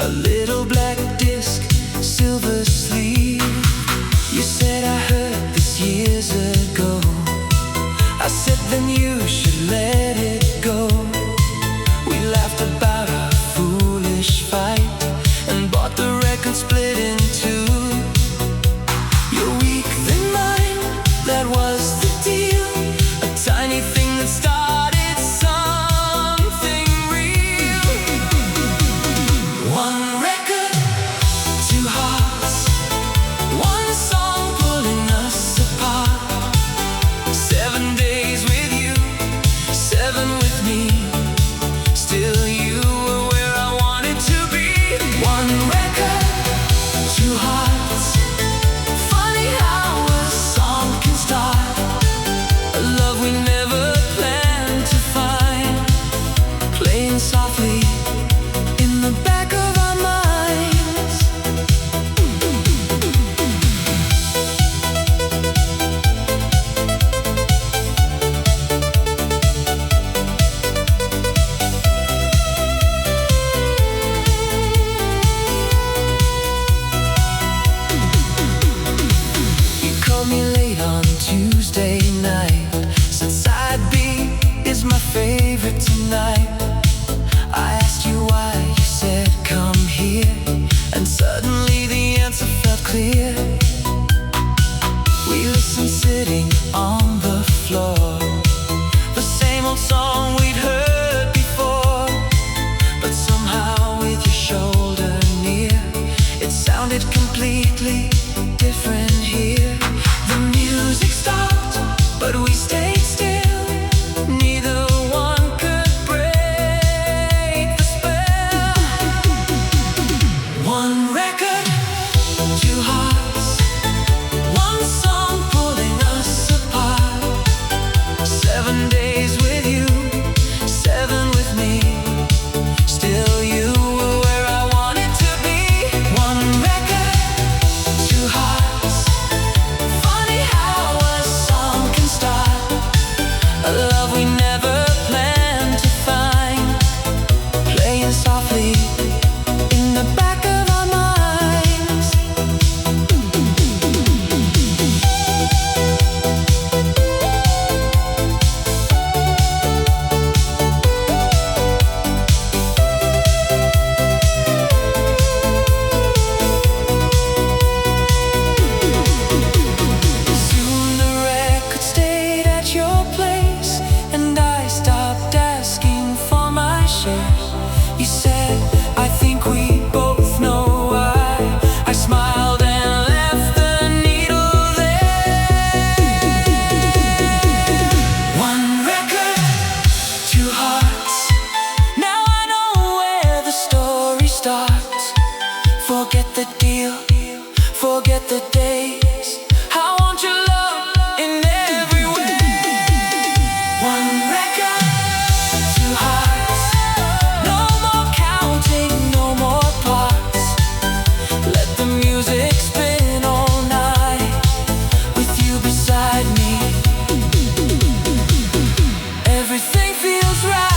A little black disc, silver sleeve. You said I heard this years ago. I said then you should let it go. We laughed about our foolish fight and bought the record split in two. You're weak than mine, that was the deal. A tiny thing that started something real. One record, two hearts, one song pulling us apart. 7 days with you, 7 with me. Still you were where I wanted to be. One record, two hearts. Funny how a song can start. A love we never planned to find. Playing softly in the back of our minds. You called me late on Tuesday night. Said side B is my favorite tonight. I asked you why, you said come here. And suddenly the answer felt clear. We listened sitting on the floor. The same old song we'd heard before. But somehow with your shoulder near, it sounded completely different here. The music stopped, but we stayed still. Neither one could break the spell. One record, two hearts, one song pulling us apart. 7 days with you, 7 with me. Still you were where I wanted to be. One record, two hearts. Funny how a song can start. A love we never planned to find. Playing softly in the back of our minds. Soon the record stayed at your place, and I stopped asking for my share. You said, I think we both know why. I smiled and left the needle there. One record, two hearts. Now I know where the story starts. Forget the deal, forget the days. I want your love in every way. One record, two hearts. No more counting, no more parts. Let the music spin all night with you beside me. Everything feels right.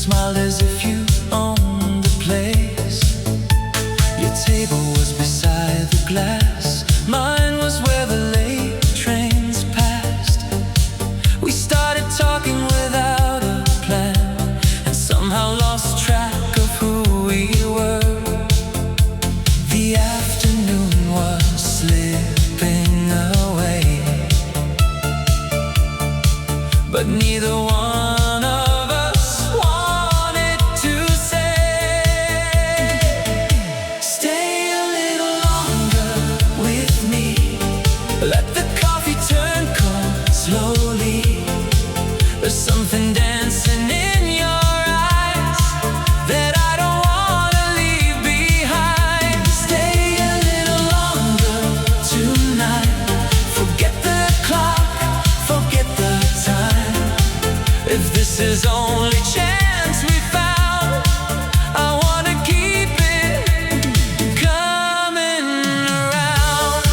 smiled as if you owned the place. Your table was beside the glass, mine was where the late trains passed. We started talking without a plan, and somehow lost track of who we were. The afternoon was slipping away, but neither one of us wanted to say, stay a little longer with me. Let the coffee turn cold slowly. There's something dancing in your eyes that I don't wanna leave behind. Stay a little longer tonight. Forget the clock, forget the time. If this is only chance we found, I wanna keep it coming around.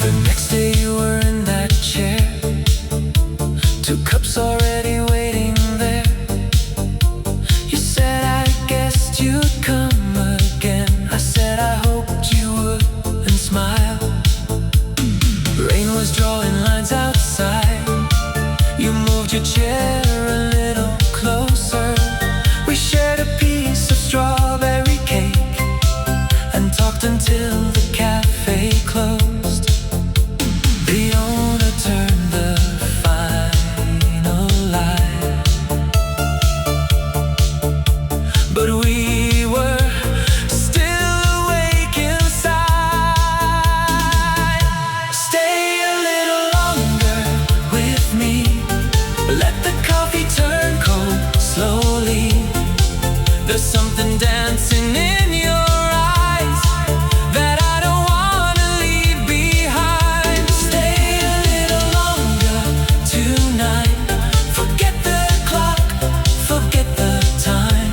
The next day you were in that chair, 2 cups already waiting there. You said I guessed you'd come again. I said I hoped you would, and smile. Rain was drawing lines outside. You moved your chair a little closer. We shared a piece of strawberry cake and talked until the cafe closed. The owner turned the final line, but we were still awake inside. Stay a little longer with me. Let the coffee turn cold slowly. There's something dancing in your eyes that I don't wanna leave behind. Stay a little longer tonight. Forget the clock, forget the time.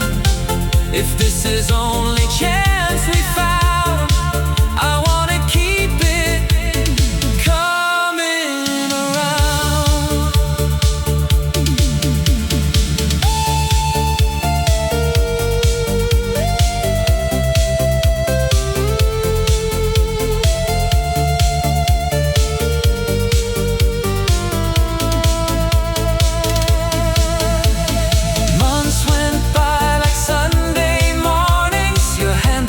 If this is only chance we found, I wanna keep it coming around. Months went by like Sunday mornings. Your hand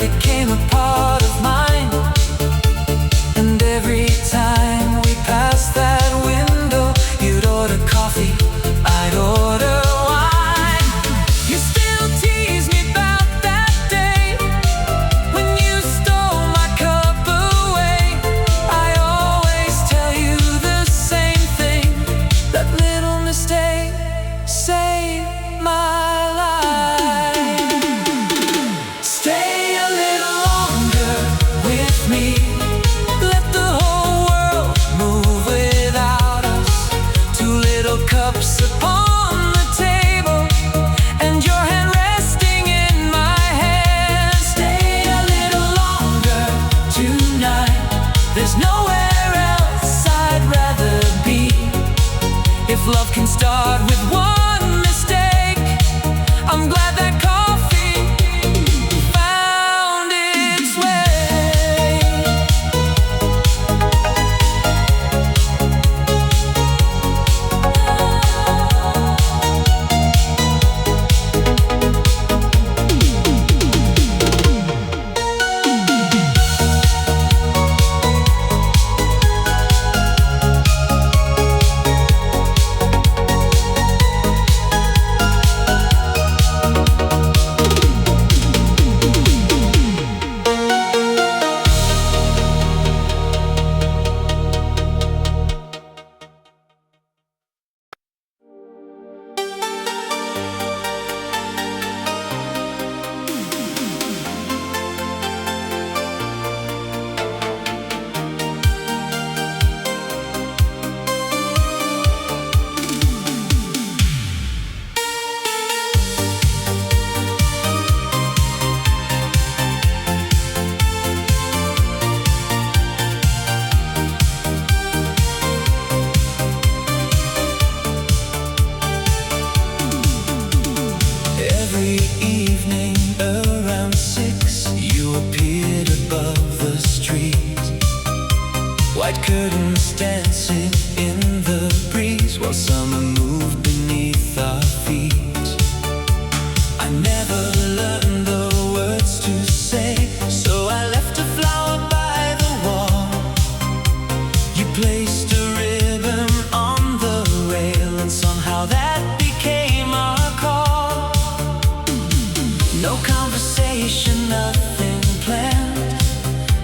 No conversation, nothing planned,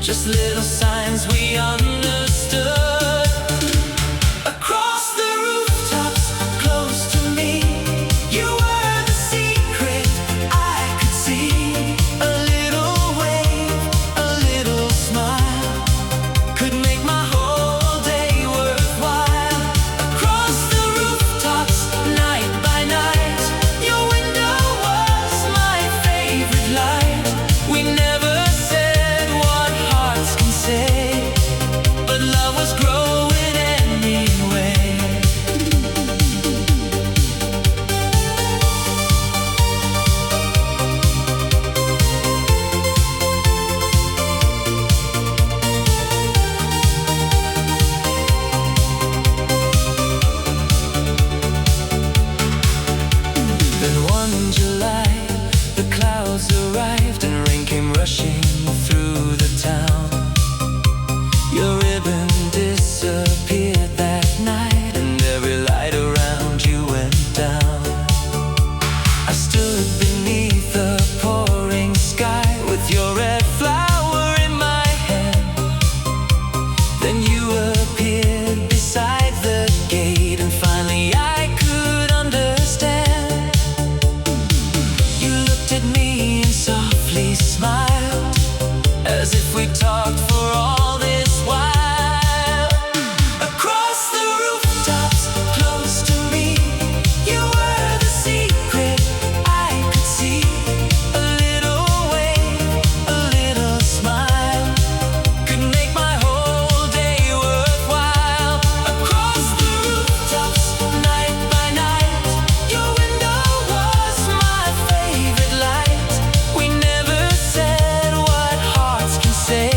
just little signs we understood. Across the rooftops, close to me, you were the secret I could see. A little wave, a little smile could make my whole day worthwhile. Across the rooftops, night by night, your window was my favorite light. We never said what hearts can say, but love was growing anyway. Then one July, the clouds arrived and rain came rushing through the town. Your ribbon disappeared that night, and every light around you went down. I stood beneath the pouring sky with your red flower in my hand. Then you appeared beside the gate, and finally I could understand. You looked at me and softly smiled, as if we talked for all this while. Across the rooftops, close to me, you were the secret I could see. A little wave, a little smile could make my whole day worthwhile. Across the rooftops, night by night, your window was my favorite light. We never said what hearts can say,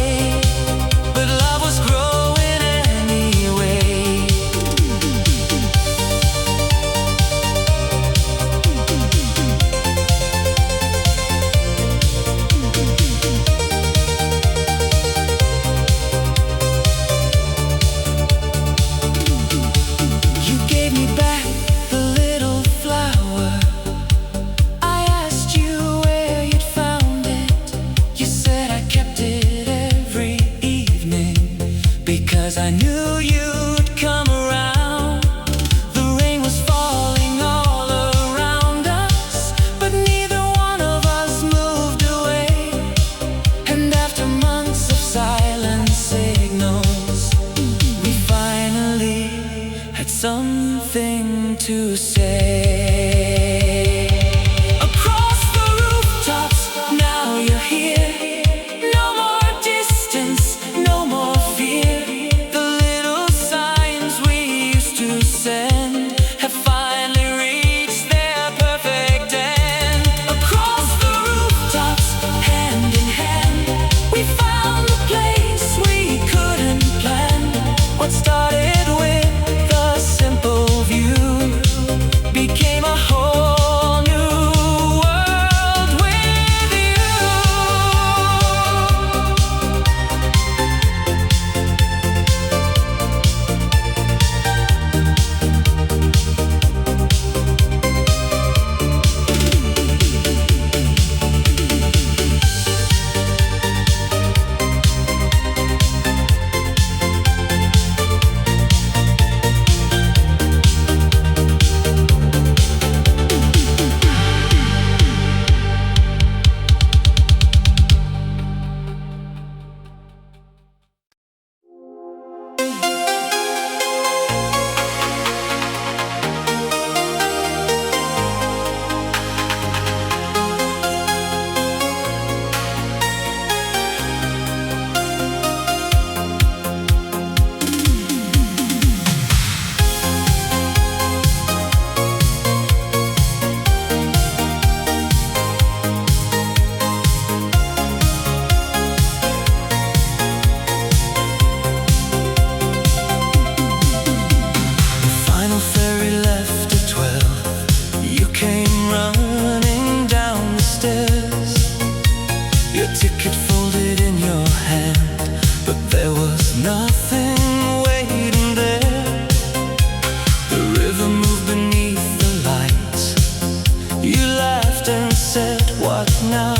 what now?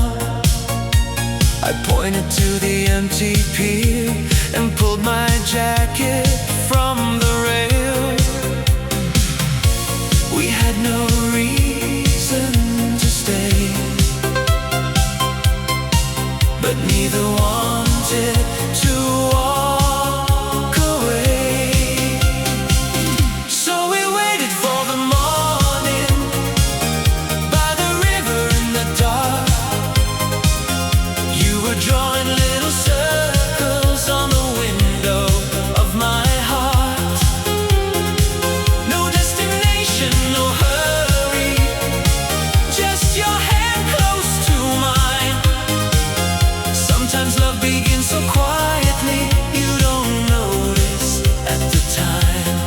I pointed to the empty pier and pulled my jacket from the rail. We had no reason to stay, but neither wanted to walk away. So we waited for the morning by the river in the dark. You were drawing little circles on the window of my heart. No destination, no hurry, just your hand close to mine. Sometimes love begins so quietly, you don't notice at the time.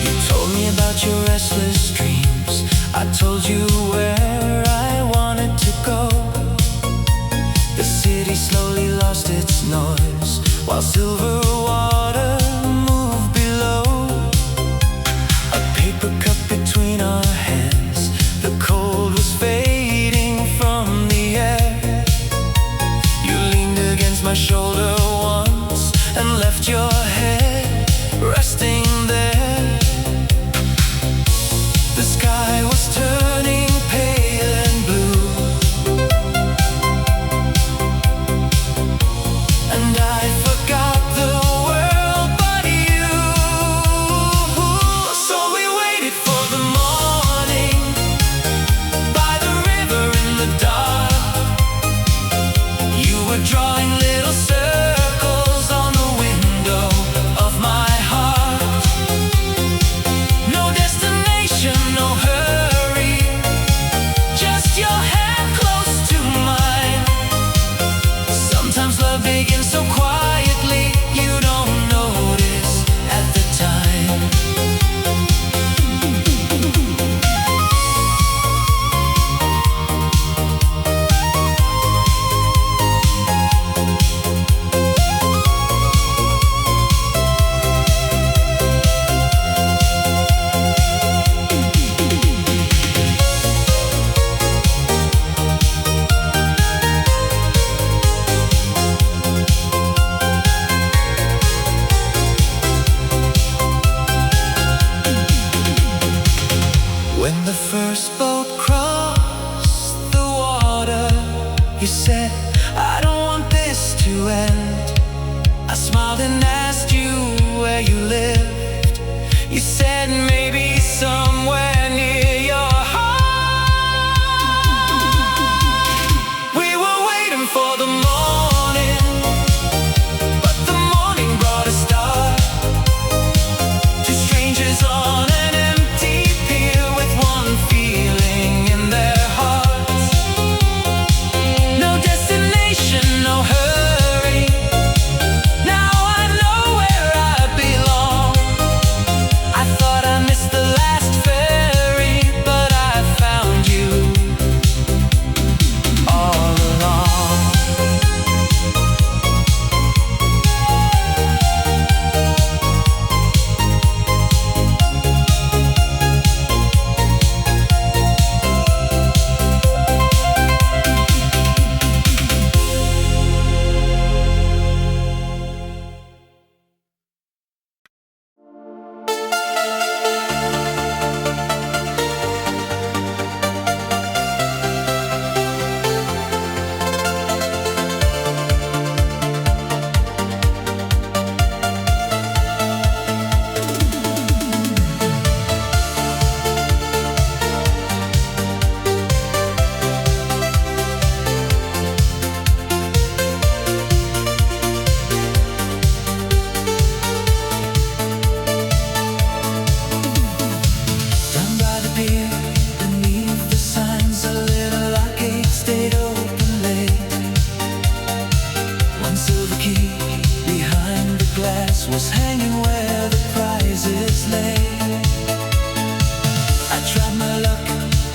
You told me about your restless dreams. I told you where I wanted to go. The city slowly lost its noise while silver water moved below. A paper cup between our hands, the cold was fading from the air. You leaned against my shoulder once and left your head resting there. The sky was turning pale and blue, and I forgot the world but you. So we waited for the morning by the river in the dark. You were drawing little circles on the window of my heart. No destination, no hurry, just your hand close to mine. Sometimes love begins so quietly, you don't notice at the time. When the first boat crossed the water, you said, I don't want this to end. I smiled and asked you where you lived. You said maybe somewhere near your heart. We were waiting for the morning, but the morning brought a star. Two strangers on an empty pier with one feeling in their hearts. No destination, no hurry. Now I know where I belong. I thought I missed the last ferry.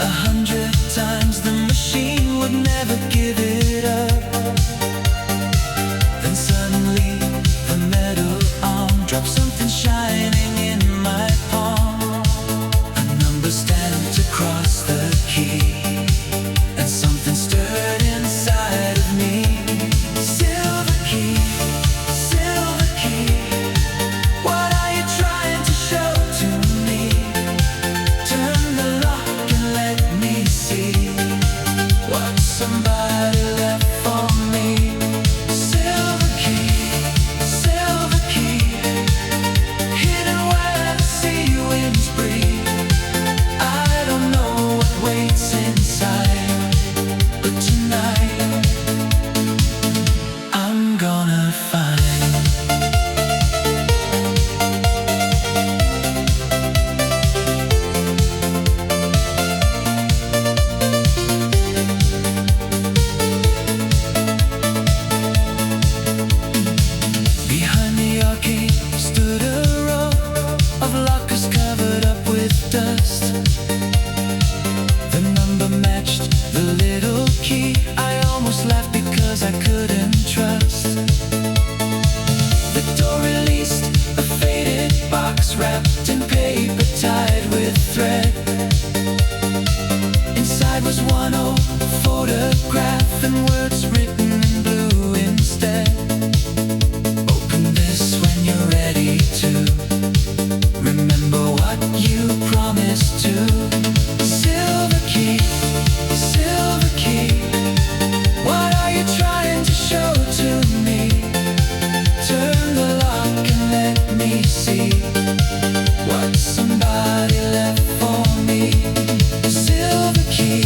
100 times the machine would never give it up. Then suddenly the metal arm dropped something shining in my palm. A number stamped across the key, and something stirred inside of me. Silver key, what are you trying to show to me? Turn the lock and let me see what somebody left for me. Silver key, hidden where the sea winds breathe. I don't know what waits inside, but tonight I'm gonna find. Behind the arcade stood a row of lockers covered up with dust. The number matched the little key. I almost laughed because I couldn't trust. The door released a faded box wrapped in paper tied with thread. Inside was one old photograph and words written in blue instead. Open this when you're ready to remember what you promised to. Silver key, what are you trying to show to me? Turn the lock and let me see what somebody left for me. Silver key,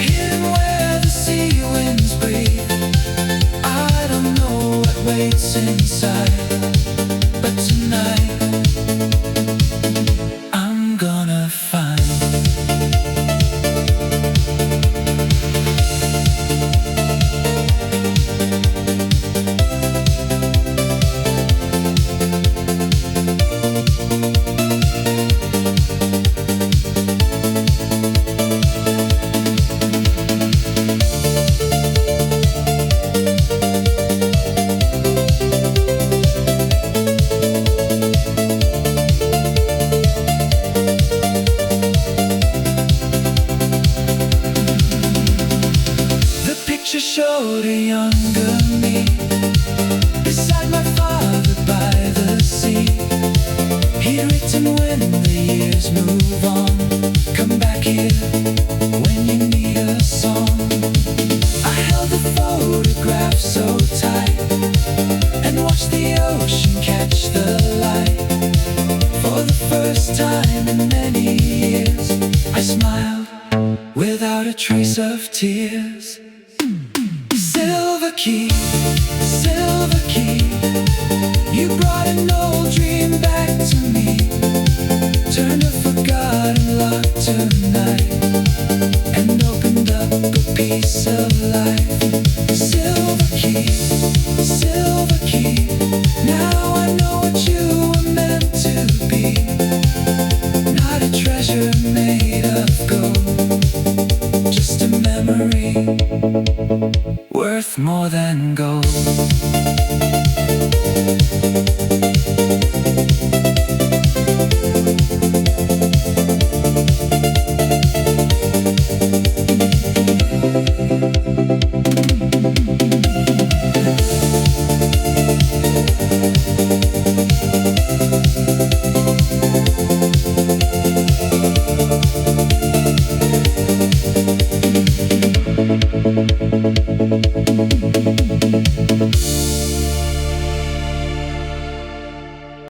hidden where the sea winds breathe. I don't know what waits inside, but tonight I'm gonna find. The picture showed a younger me beside my father by the sea. He'd written, when the years move on, come back here when you need a song. I held the photograph so tight and watched the ocean catch the light. For the first time in many years, I smiled without a trace of tears. Silver key, you brought an old dream back to me. Turned a forgotten lock tonight and opened up a piece of life. Silver key, now I know what you were meant to be. Not a treasure made of gold, just a memory worth more than gold.